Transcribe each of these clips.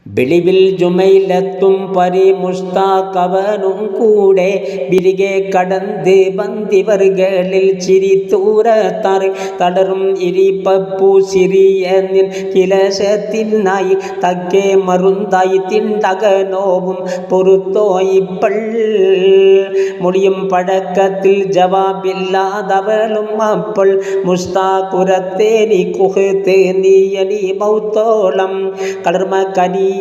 വെളിവിൽ ജുമൈലത്തും പരിമുഷ്താക്കവനും കൂടെ ബിരികെ കടന്ന് ബന്ദിവർകളിൽ ചിരിത്തൂരത്താറ് തളരും ഇരിപ്പപ്പൂ സിറിയ നിൻ കിലശത്തിനായി തക്കെ മറുന്തായി തിണ്ടകനോവും പൊറുത്തോയിപ്പൾ മൊഴിയും പഴക്കത്തിൽ ജവാബില്ലാതവളും അപ്പോൾ മുസ്താഖുരത്തേനി കുഹത്തെ നീയനി മൗത്തോളം കളർമ കനി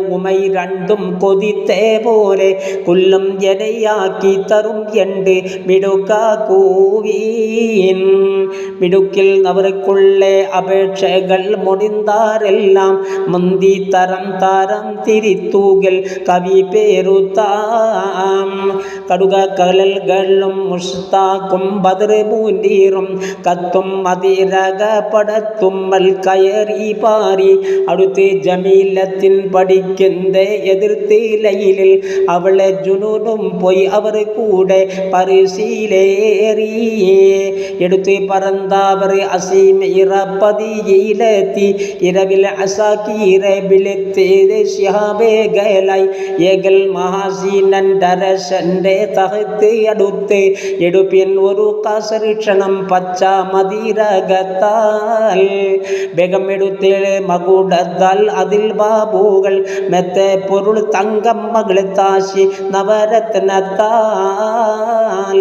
ഉമൈ രണ്ടും കൊതിത്തേ പോലെ കുല്ലും ജനയാക്കി തരും എണ്ട് മിടുക്കൂവീൻ മിടുക്കിൽ അവർക്കുള്ള അപേക്ഷകൾ മുടിന്താരെല്ലാം മുന്തി തരം തിരിത്തൂകൽ കവി പേരുത്താം കടുക കലൽകളും മുസ്താഖും ബദർ മൂന്നീറും കത്തും മതിരകപടത്തുമ്മൽ കയറി പാറി അടുത്ത് ജമീലത്തിൻ പഠിക്കുന്ന എതിർത്ത് ലൈലിൽ അവളെ ജുനൂനും പോയി അവർ കൂടെ പരിശീലേറി എടുത്ത് പറന്തവർ അസീമിറപ്പതിയിലെത്തി ഇരവിൽ അസാക്കീറെ വിളിത്തേത് ശിഹാബേകലായി ഏകൽ മഹാസീനൻ ദരശന്റെ തഹത്ത് അടുത്ത് എടുപ്പിൻ ഒരു കസരീക്ഷണം പച്ച മതിരകത്താൽ വേഗം എടുത്തേള് മകുടത്താൽ അതിൽ ബാബുകൾ മെത്തെ പൊരുൾ തങ്കം മകളെ താശി നവരത്നത്താൽ